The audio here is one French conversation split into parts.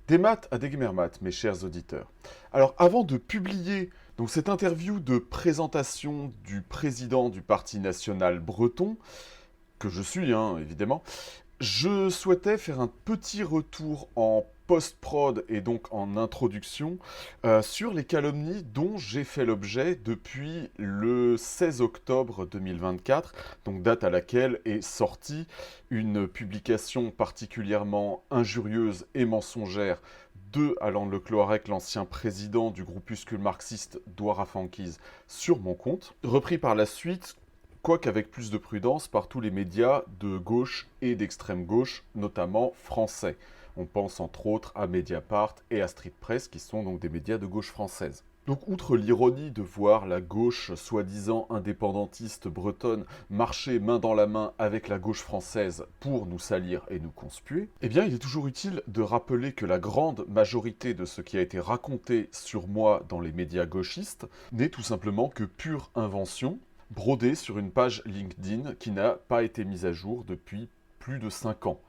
Des maths à des maths, mes chers auditeurs. Alors, avant de publier donc, cette interview de présentation du président du Parti national breton, que je suis, évidemment, je souhaitais faire un petit retour en post-prod et donc en introduction sur les calomnies dont j'ai fait l'objet depuis le 16 octobre 2024, donc date à laquelle est sortie une publication particulièrement injurieuse et mensongère de Alain Le Cloarec, l'ancien président du groupuscule marxiste Douar Afankiz, sur mon compte, repris par la suite, quoique avec plus de prudence, par tous les médias de gauche et d'extrême gauche, notamment français. On pense entre autres à Mediapart et à Street Press, qui sont donc des médias de gauche française. Donc, outre l'ironie de voir la gauche soi-disant indépendantiste bretonne marcher main dans la main avec la gauche française pour nous salir et nous conspuer, eh bien, il est toujours utile de rappeler que la grande majorité de ce qui a été raconté sur moi dans les médias gauchistes n'est tout simplement que pure invention, brodée sur une page LinkedIn qui n'a pas été mise à jour depuis plus de 5 ans.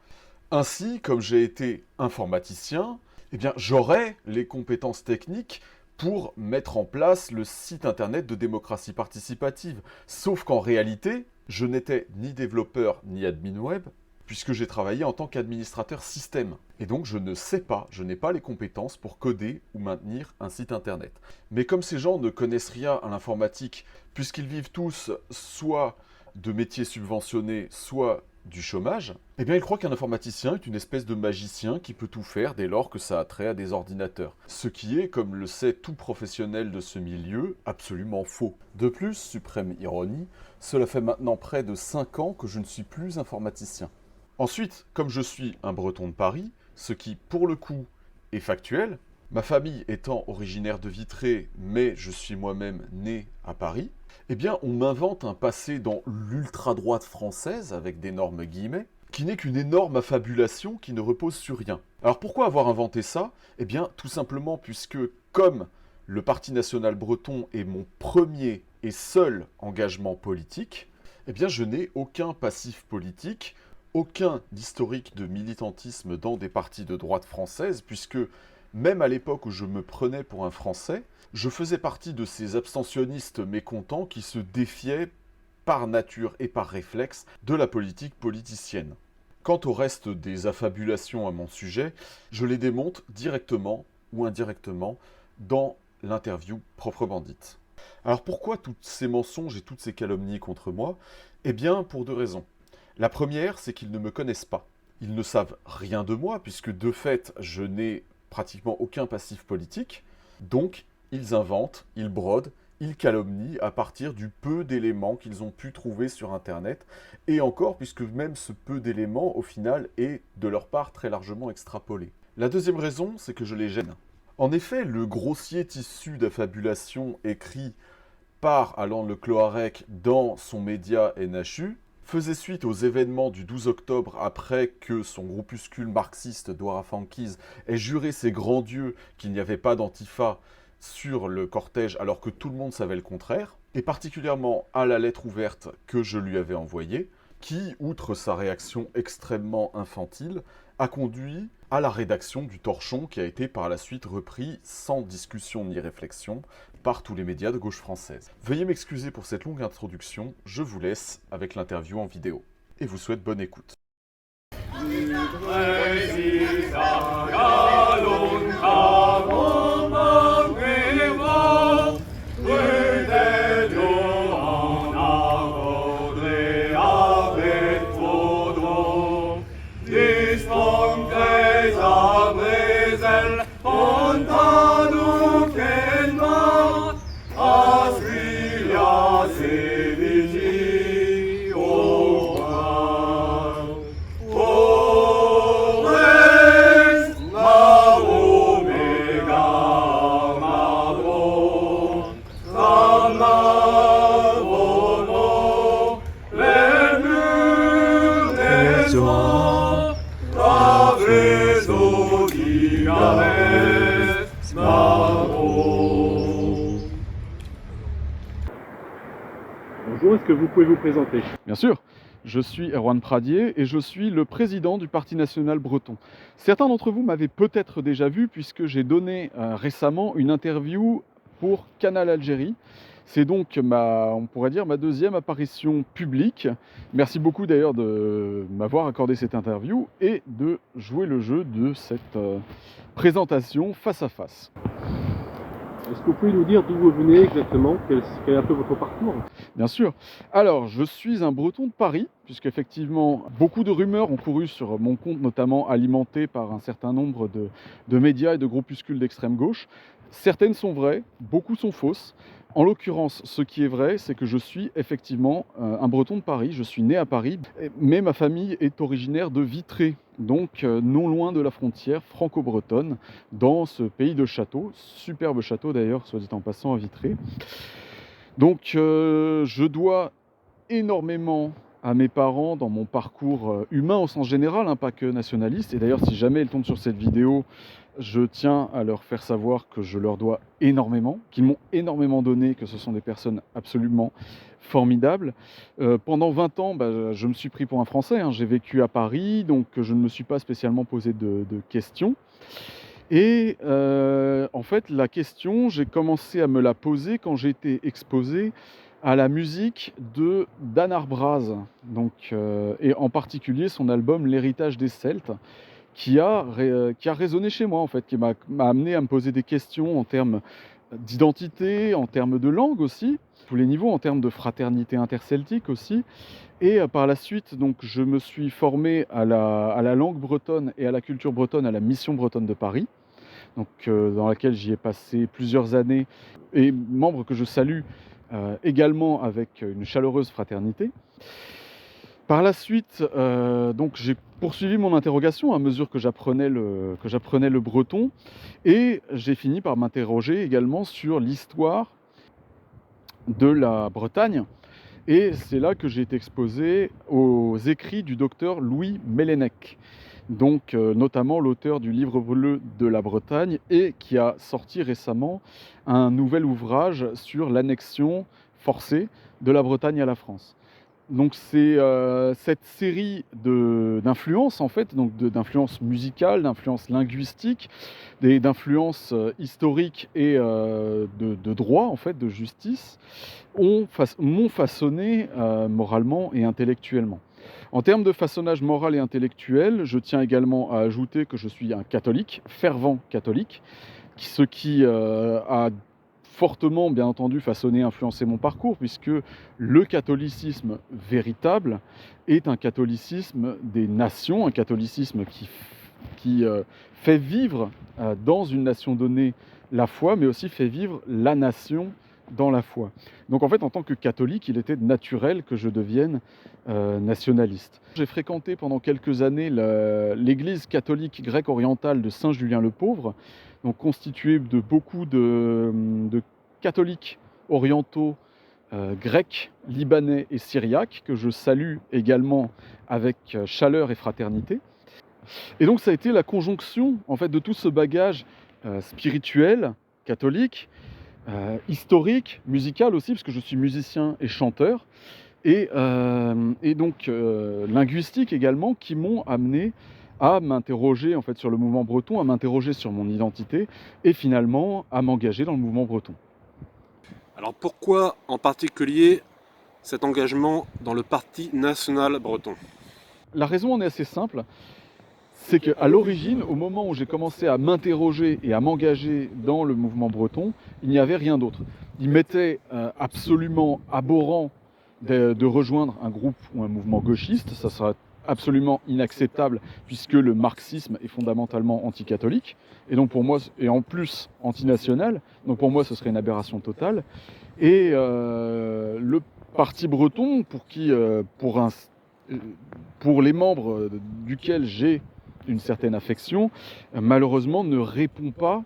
Ainsi, comme j'ai été informaticien, eh bien, j'aurai les compétences techniques pour mettre en place le site internet de démocratie participative. Sauf qu'en réalité, je n'étais ni développeur ni admin web, puisque j'ai travaillé en tant qu'administrateur système. Et donc je ne sais pas, je n'ai pas les compétences pour coder ou maintenir un site internet. Mais comme ces gens ne connaissent rien à l'informatique, puisqu'ils vivent tous soit de métiers subventionnés, soit du chômage, eh bien ils croient qu'un informaticien est une espèce de magicien qui peut tout faire dès lors que ça a trait à des ordinateurs. Ce qui est, comme le sait tout professionnel de ce milieu, absolument faux. De plus, suprême ironie, cela fait maintenant près de 5 ans que je ne suis plus informaticien. Ensuite, comme je suis un breton de Paris, ce qui, pour le coup, est factuel, ma famille étant originaire de Vitré, mais je suis moi-même né à Paris, eh bien, on m'invente un passé dans l'ultra-droite française, avec d'énormes guillemets, qui n'est qu'une énorme affabulation qui ne repose sur rien. Alors pourquoi avoir inventé ça? Eh bien, tout simplement puisque, comme le Parti national breton est mon premier et seul engagement politique, eh bien, je n'ai aucun passif politique, aucun historique de militantisme dans des partis de droite française, puisque même à l'époque où je me prenais pour un Français, je faisais partie de ces abstentionnistes mécontents qui se défiaient par nature et par réflexe de la politique politicienne. Quant au reste des affabulations à mon sujet, je les démonte directement ou indirectement dans l'interview proprement dite. Alors pourquoi tous ces mensonges et toutes ces calomnies contre moi? Eh bien pour 2 raisons. La première, c'est qu'ils ne me connaissent pas. Ils ne savent rien de moi, puisque de fait, je n'ai pratiquement aucun passif politique. Donc, ils inventent, ils brodent, ils calomnient à partir du peu d'éléments qu'ils ont pu trouver sur Internet. Et encore, puisque même ce peu d'éléments, au final, est de leur part très largement extrapolé. La deuxième raison, c'est que je les gêne. En effet, le grossier tissu d'affabulation écrit par Alain Le Cloarec dans son média NHU faisait suite aux événements du 12 octobre après que son groupuscule marxiste Douar Afankiz ait juré ses grands dieux qu'il n'y avait pas d'antifa sur le cortège alors que tout le monde savait le contraire, et particulièrement à la lettre ouverte que je lui avais envoyée, qui, outre sa réaction extrêmement infantile, a conduit à la rédaction du torchon qui a été par la suite repris sans discussion ni réflexion par tous les médias de gauche française. Veuillez m'excuser pour cette longue introduction, je vous laisse avec l'interview en vidéo et vous souhaite bonne écoute. Bonjour, est-ce que vous pouvez vous présenter? Bien sûr. Je suis Erwan Pradier et je suis le président du Parti national breton. Certains d'entre vous m'avaient peut-être déjà vu puisque j'ai donné récemment une interview pour Canal Algérie. C'est donc on pourrait dire ma deuxième apparition publique. Merci beaucoup d'ailleurs de m'avoir accordé cette interview et de jouer le jeu de cette présentation face à face. Est-ce que vous pouvez nous dire d'où vous venez exactement? Quel est un peu votre parcours? Bien sûr. Alors, je suis un Breton de Paris, puisqu'effectivement, beaucoup de rumeurs ont couru sur mon compte, notamment alimenté par un certain nombre de médias et de groupuscules d'extrême gauche. Certaines sont vraies, beaucoup sont fausses. En l'occurrence, ce qui est vrai, c'est que je suis effectivement un Breton de Paris. Je suis né à Paris, mais ma famille est originaire de Vitré, donc non loin de la frontière franco-bretonne, dans ce pays de châteaux. Superbe château d'ailleurs, soit dit en passant, à Vitré. Donc je dois énormément à mes parents dans mon parcours humain au sens général, hein, pas que nationaliste. Et d'ailleurs, si jamais ils tombent sur cette vidéo, je tiens à leur faire savoir que je leur dois énormément, qu'ils m'ont énormément donné, que ce sont des personnes absolument formidables. Pendant 20 ans, je me suis pris pour un Français, hein. J'ai vécu à Paris, donc je ne me suis pas spécialement posé de questions. Et en fait, la question, j'ai commencé à me la poser quand j'ai été exposé à la musique de d'Anar Braz, donc et en particulier son album «L'héritage des Celtes», qui a résonné chez moi, en fait, qui m'a amené à me poser des questions en termes d'identité, en termes de langue aussi, tous les niveaux, en termes de fraternité interceltique aussi. Et par la suite, donc, je me suis formé à la langue bretonne et à la culture bretonne à la Mission bretonne de Paris, donc dans laquelle j'y ai passé plusieurs années, et membre que je salue également avec une chaleureuse fraternité. Par la suite, donc j'ai poursuivi mon interrogation à mesure que j'apprenais le breton, et j'ai fini par m'interroger également sur l'histoire de la Bretagne. Et c'est là que j'ai été exposé aux écrits du docteur Louis Mélènec, donc notamment l'auteur du Livre bleu de la Bretagne, et qui a sorti récemment un nouvel ouvrage sur l'annexion forcée de la Bretagne à la France. Donc c'est cette série d'influences, en fait, donc d'influences musicales, d'influences linguistiques, d'influences historiques et de droit, en fait, de justice, m'ont façonné moralement et intellectuellement. En termes de façonnage moral et intellectuel, je tiens également à ajouter que je suis un catholique, fervent catholique, ce qui a fortement, bien entendu, façonné, influencé mon parcours, puisque le catholicisme véritable est un catholicisme des nations, un catholicisme qui fait vivre dans une nation donnée la foi, mais aussi fait vivre la nation dans la foi. Donc en fait, en tant que catholique, il était naturel que je devienne nationaliste. J'ai fréquenté pendant quelques années l'église catholique grecque orientale de Saint-Julien-le-Pauvre, donc constituée de beaucoup de catholiques orientaux, grecs, libanais et syriaques, que je salue également avec chaleur et fraternité. Et donc ça a été la conjonction, en fait, de tout ce bagage spirituel, catholique, historique, musical aussi, parce que je suis musicien et chanteur, et donc linguistique également, qui m'ont amené à m'interroger, en fait, sur le mouvement breton, à m'interroger sur mon identité, et finalement à m'engager dans le mouvement breton. Alors pourquoi en particulier cet engagement dans le Parti national breton? La raison en est assez simple, c'est qu'à l'origine, au moment où j'ai commencé à m'interroger et à m'engager dans le mouvement breton, il n'y avait rien d'autre. Il m'était absolument abhorrent de rejoindre un groupe ou un mouvement gauchiste. Ça sera absolument inacceptable, puisque le marxisme est fondamentalement anticatholique, et donc pour moi, et en plus antinational, donc pour moi ce serait une aberration totale. Et le parti breton, pour les membres duquel j'ai une certaine affection, malheureusement ne répond pas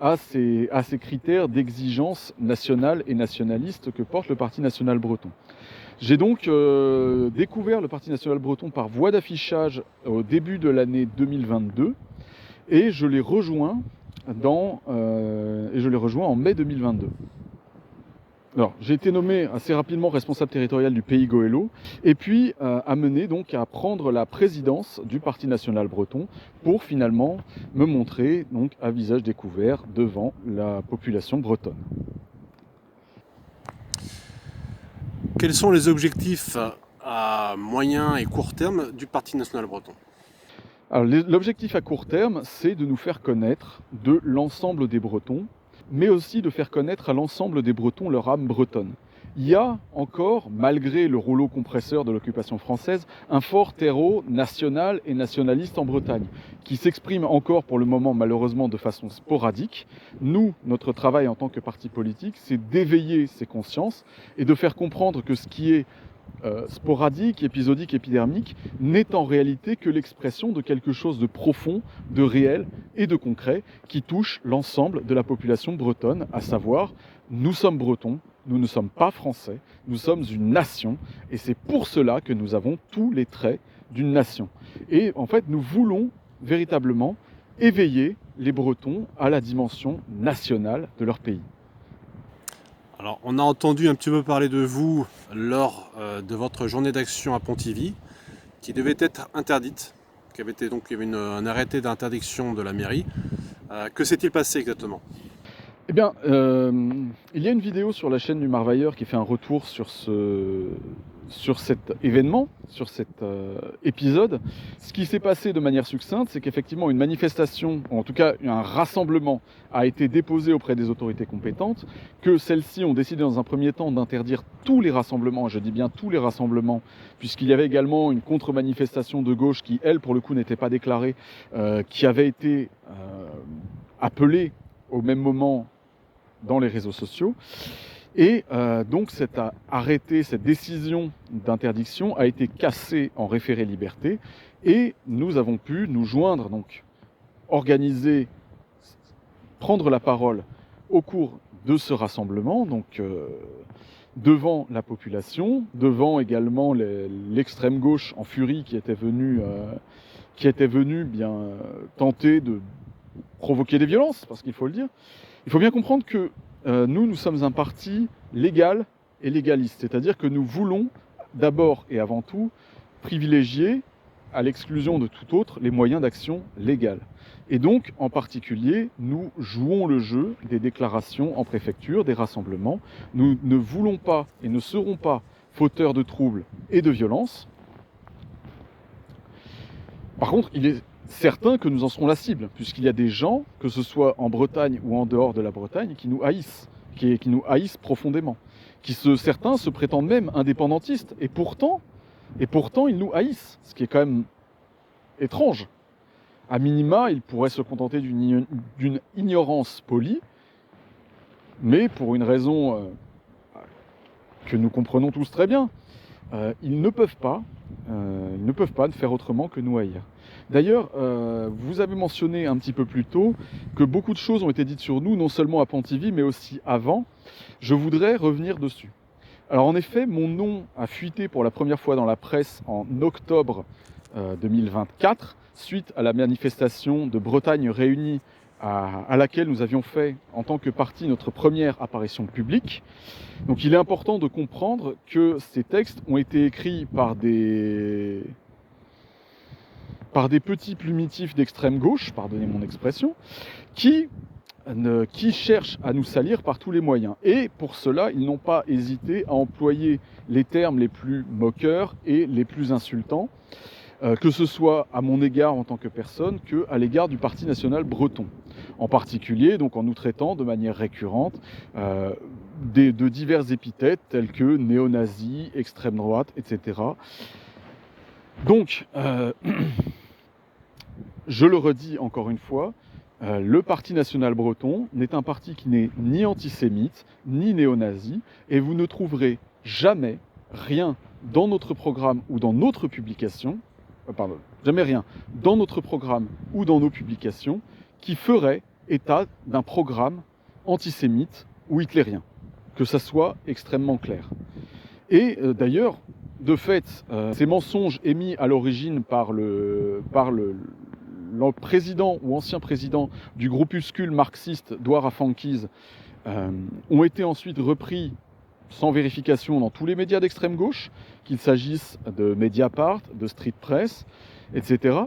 à ces critères d'exigence nationale et nationaliste que porte le Parti national breton. J'ai donc découvert le Parti national breton par voie d'affichage au début de l'année 2022, et je l'ai rejoint en mai 2022. Alors, j'ai été nommé assez rapidement responsable territorial du pays Goëlo, et puis amené donc à prendre la présidence du Parti national breton pour finalement me montrer donc à visage découvert devant la population bretonne. Quels sont les objectifs à moyen et court terme du Parti national breton? Alors, l'objectif à court terme, c'est de nous faire connaître de l'ensemble des Bretons, mais aussi de faire connaître à l'ensemble des Bretons leur âme bretonne. Il y a encore, malgré le rouleau compresseur de l'occupation française, un fort terreau national et nationaliste en Bretagne, qui s'exprime encore pour le moment malheureusement de façon sporadique. Nous, notre travail en tant que parti politique, c'est d'éveiller ces consciences et de faire comprendre que ce qui est sporadique, épisodique, épidermique, n'est en réalité que l'expression de quelque chose de profond, de réel et de concret qui touche l'ensemble de la population bretonne, à savoir, nous sommes bretons, nous ne sommes pas français, nous sommes une nation, et c'est pour cela que nous avons tous les traits d'une nation. Et en fait, nous voulons véritablement éveiller les Bretons à la dimension nationale de leur pays. Alors, on a entendu un petit peu parler de vous lors de votre journée d'action à Pontivy, qui devait être interdite, il y avait un arrêté d'interdiction de la mairie. Que s'est-il passé exactement? Eh bien, il y a une vidéo sur la chaîne du Marvailleur qui fait un retour sur cet événement, sur cet épisode. Ce qui s'est passé de manière succincte, c'est qu'effectivement une manifestation, ou en tout cas un rassemblement, a été déposé auprès des autorités compétentes, que celles-ci ont décidé dans un premier temps d'interdire tous les rassemblements, je dis bien tous les rassemblements, puisqu'il y avait également une contre-manifestation de gauche qui, elle, pour le coup, n'était pas déclarée, qui avait été appelée au même moment dans les réseaux sociaux. Et donc cet arrêté, cette décision d'interdiction a été cassée en référé liberté et nous avons pu nous joindre, donc organiser, prendre la parole au cours de ce rassemblement, donc devant la population, devant également l'extrême gauche en furie qui était venue bien tenter de provoquer des violences, parce qu'il faut le dire. Il faut bien comprendre que nous sommes un parti légal et légaliste, c'est-à-dire que nous voulons d'abord et avant tout privilégier, à l'exclusion de tout autre, les moyens d'action légale. Et donc, en particulier, nous jouons le jeu des déclarations en préfecture, des rassemblements. Nous ne voulons pas et ne serons pas fauteurs de troubles et de violences. Par contre, il est certain que nous en serons la cible, puisqu'il y a des gens, que ce soit en Bretagne ou en dehors de la Bretagne, qui nous haïssent, qui nous haïssent profondément. Certains se prétendent même indépendantistes, et pourtant ils nous haïssent, ce qui est quand même étrange. À minima, ils pourraient se contenter d'une ignorance polie, mais pour une raison que nous comprenons tous très bien, ils ne peuvent pas ne faire autrement que nous haïr. D'ailleurs, vous avez mentionné un petit peu plus tôt que beaucoup de choses ont été dites sur nous, non seulement à Pontivy, mais aussi avant. Je voudrais revenir dessus. Alors en effet, mon nom a fuité pour la première fois dans la presse en octobre 2024, suite à la manifestation de Bretagne Réunie à laquelle nous avions fait, en tant que parti, notre première apparition publique. Donc il est important de comprendre que ces textes ont été écrits par des petits plumitifs d'extrême gauche, pardonnez mon expression, qui cherchent à nous salir par tous les moyens. Et pour cela, ils n'ont pas hésité à employer les termes les plus moqueurs et les plus insultants, que ce soit à mon égard en tant que personne, qu'à l'égard du Parti national breton. En particulier, donc en nous traitant de manière récurrente de divers épithètes tels que néo-nazis, extrême droite, etc. Donc, je le redis encore une fois, le Parti national breton n'est un parti qui n'est ni antisémite, ni néo-nazi, et vous ne trouverez jamais rien dans notre programme ou dans notre publication, jamais rien dans notre programme ou dans nos publications qui ferait état d'un programme antisémite ou hitlérien, que ça soit extrêmement clair. Et d'ailleurs, de fait, ces mensonges émis à l'origine par le président ou ancien président du groupuscule marxiste Douar Afankiz ont été ensuite repris sans vérification dans tous les médias d'extrême gauche, qu'il s'agisse de Mediapart, de Street Press, etc.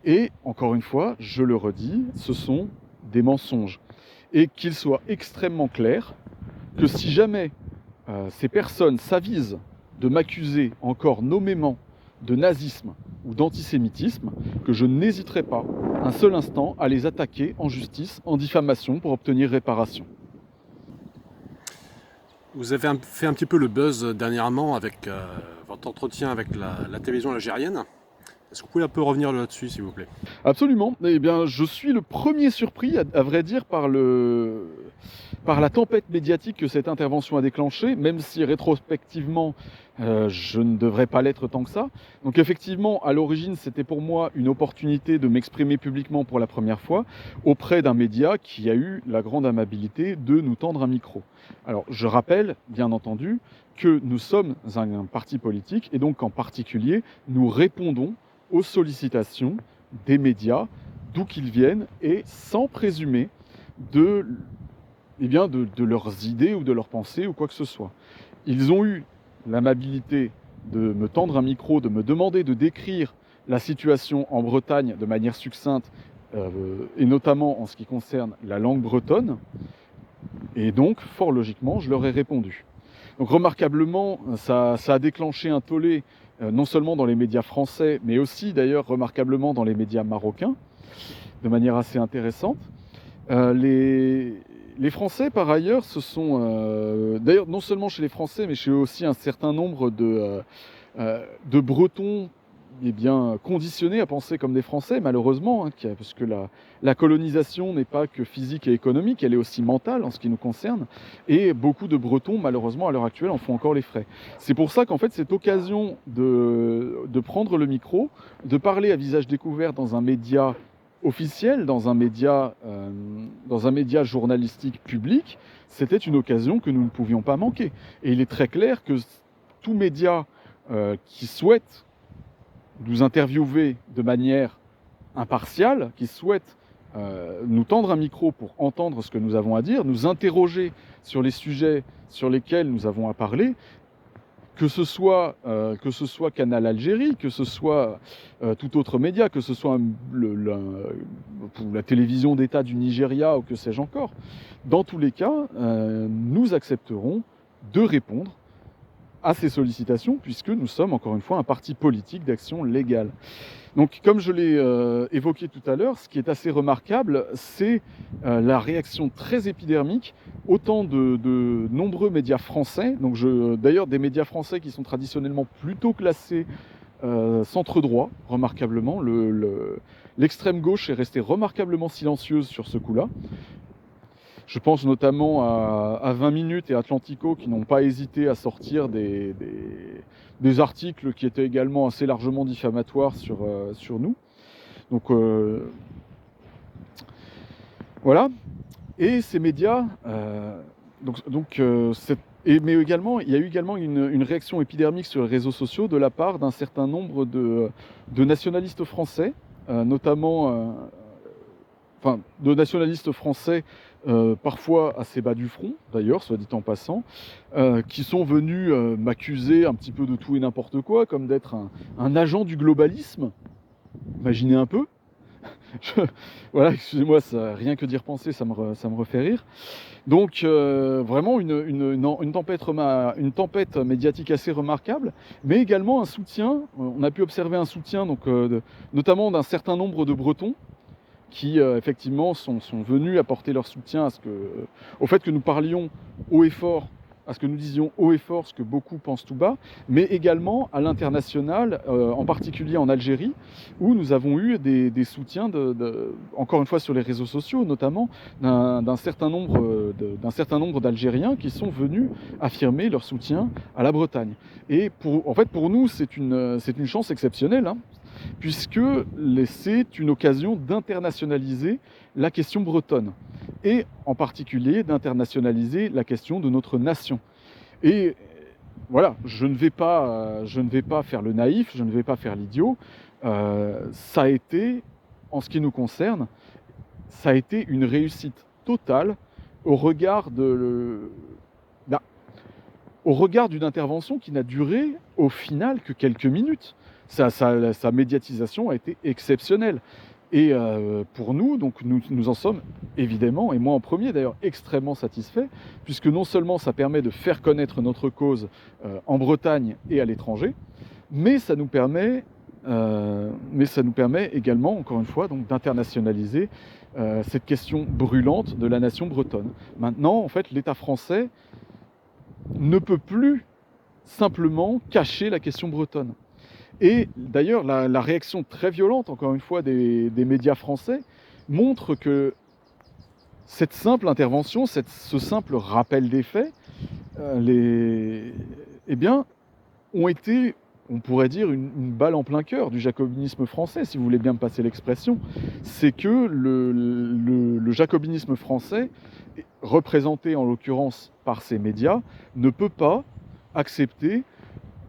Et encore une fois, je le redis, ce sont des mensonges. Et qu'il soit extrêmement clair que si jamais ces personnes s'avisent de m'accuser encore nommément de nazisme ou d'antisémitisme, que je n'hésiterai pas un seul instant à les attaquer en justice, en diffamation, pour obtenir réparation. Vous avez fait un petit peu le buzz dernièrement avec votre entretien avec la télévision algérienne. Est-ce que vous pouvez un peu revenir là-dessus, s'il vous plaît? Absolument. Eh bien, je suis le premier surpris, à vrai dire, par la tempête médiatique que cette intervention a déclenchée, même si rétrospectivement, je ne devrais pas l'être tant que ça. Donc effectivement, à l'origine, c'était pour moi une opportunité de m'exprimer publiquement pour la première fois auprès d'un média qui a eu la grande amabilité de nous tendre un micro. Alors, je rappelle, bien entendu, que nous sommes un parti politique et donc en particulier, nous répondons aux sollicitations des médias, d'où qu'ils viennent, et sans présumer de leurs idées ou de leurs pensées ou quoi que ce soit. Ils ont eu l'amabilité de me tendre un micro, de me demander de décrire la situation en Bretagne de manière succincte, et notamment en ce qui concerne la langue bretonne. Et donc, fort logiquement, je leur ai répondu. Donc remarquablement, ça a déclenché un tollé, non seulement dans les médias français, mais aussi d'ailleurs remarquablement dans les médias marocains, de manière assez intéressante. Les Français, par ailleurs, d'ailleurs, non seulement chez les Français, mais chez aussi un certain nombre de Bretons conditionnés à penser comme des Français, malheureusement, parce que la colonisation n'est pas que physique et économique, elle est aussi mentale en ce qui nous concerne, et beaucoup de Bretons, malheureusement, à l'heure actuelle, en font encore les frais. C'est pour ça qu'en fait, cette occasion de prendre le micro, de parler à visage découvert dans un média officiel, dans un média journalistique public, c'était une occasion que nous ne pouvions pas manquer. Et il est très clair que tout média qui souhaite nous interviewer de manière impartiale, qui souhaite nous tendre un micro pour entendre ce que nous avons à dire, nous interroger sur les sujets sur lesquels nous avons à parler, que ce soit Canal Algérie, que ce soit tout autre média, que ce soit la télévision d'État du Nigeria ou que sais-je encore, dans tous les cas, nous accepterons de répondre à ces sollicitations, puisque nous sommes, encore une fois, un parti politique d'action légale. Donc, comme je l'ai évoqué tout à l'heure, ce qui est assez remarquable, c'est la réaction très épidermique, autant de nombreux médias français, d'ailleurs des médias français qui sont traditionnellement plutôt classés centre-droit, remarquablement. L'extrême gauche est restée remarquablement silencieuse sur ce coup-là. Je pense notamment à 20 minutes et Atlantico qui n'ont pas hésité à sortir des articles qui étaient également assez largement diffamatoires sur nous. Donc voilà. Et ces médias, mais également, il y a eu également une réaction épidermique sur les réseaux sociaux de la part d'un certain nombre de nationalistes français, notamment de nationalistes français parfois assez bas du front, d'ailleurs, soit dit en passant, qui sont venus m'accuser un petit peu de tout et n'importe quoi, comme d'être un agent du globalisme. Imaginez un peu. Voilà, excusez-moi, rien que d'y repenser, ça me refait rire. Donc vraiment une tempête médiatique assez remarquable, mais également un soutien. On a pu observer un soutien, notamment d'un certain nombre de Bretons, qui effectivement sont venus apporter leur soutien au fait que nous parlions haut et fort, à ce que nous disions haut et fort ce que beaucoup pensent tout bas, mais également à l'international, en particulier en Algérie, où nous avons eu des soutiens, encore une fois sur les réseaux sociaux notamment, d'un certain nombre d'Algériens qui sont venus affirmer leur soutien à la Bretagne. Et pour nous, c'est une chance exceptionnelle, puisque c'est une occasion d'internationaliser la question bretonne, et en particulier d'internationaliser la question de notre nation. Et voilà, je ne vais pas faire le naïf, je ne vais pas faire l'idiot. Ça a été, en ce qui nous concerne, ça a été une réussite totale au regard au regard d'une intervention qui n'a duré au final que quelques minutes. Sa médiatisation a été exceptionnelle. Et pour nous, donc nous en sommes évidemment, et moi en premier d'ailleurs, extrêmement satisfaits, puisque non seulement ça permet de faire connaître notre cause en Bretagne et à l'étranger, mais ça nous permet également, encore une fois, donc d'internationaliser cette question brûlante de la nation bretonne. Maintenant, en fait, l'État français ne peut plus simplement cacher la question bretonne. Et d'ailleurs, la réaction très violente, encore une fois, des médias français montre que cette simple intervention, ce simple rappel des faits, eh bien, ont été, on pourrait dire, une balle en plein cœur du jacobinisme français, si vous voulez bien me passer l'expression. C'est que le jacobinisme français, représenté en l'occurrence par ces médias, ne peut pas accepter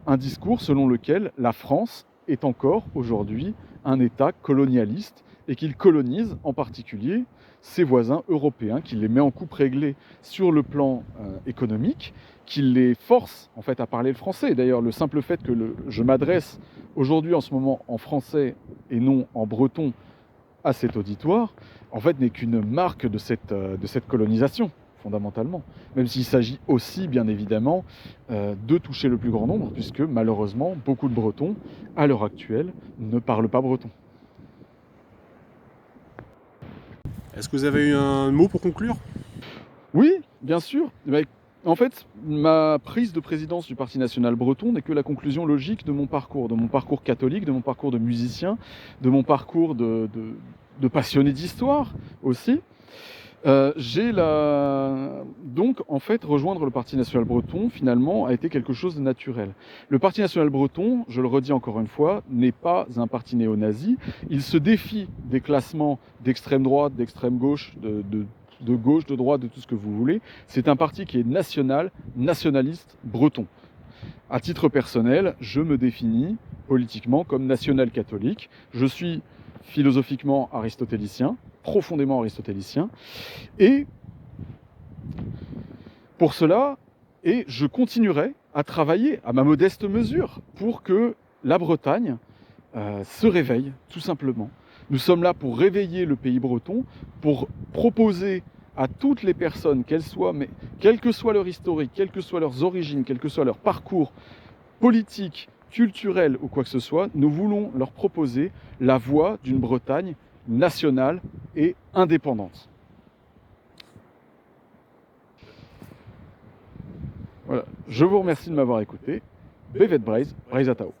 un discours selon lequel la France est encore aujourd'hui un État colonialiste et qu'il colonise en particulier ses voisins européens, qu'il les met en coupe réglée sur le plan économique, qu'il les force en fait à parler le français. D'ailleurs, le simple fait que je m'adresse aujourd'hui en ce moment en français et non en breton à cet auditoire, en fait, n'est qu'une marque de cette colonisation, fondamentalement. Même s'il s'agit aussi, bien évidemment, de toucher le plus grand nombre, puisque malheureusement, beaucoup de Bretons, à l'heure actuelle, ne parlent pas breton. Est-ce que vous avez eu un mot pour conclure? Oui, bien sûr. En fait, ma prise de présidence du Parti national breton n'est que la conclusion logique de mon parcours catholique, de mon parcours de musicien, de mon parcours de passionné d'histoire aussi. Donc, en fait, rejoindre le Parti national breton, finalement, a été quelque chose de naturel. Le Parti national breton, je le redis encore une fois, n'est pas un parti néo-nazi. Il se défie des classements d'extrême droite, d'extrême gauche, de gauche, de droite, de tout ce que vous voulez. C'est un parti qui est nationaliste breton. À titre personnel, je me définis politiquement comme national-catholique. Je suis philosophiquement aristotélicien, profondément aristotélicien, et pour cela, je continuerai à travailler à ma modeste mesure pour que la Bretagne se réveille, tout simplement. Nous sommes là pour réveiller le pays breton, pour proposer à toutes les personnes, quel que soit leur historique, quelles que soient leurs origines, quel que soit leur parcours politique, culturel ou quoi que ce soit, nous voulons leur proposer la voie d'une Bretagne nationale et indépendante. Voilà. Je vous remercie de m'avoir écouté. Bevet Breiz, Breiz Atao.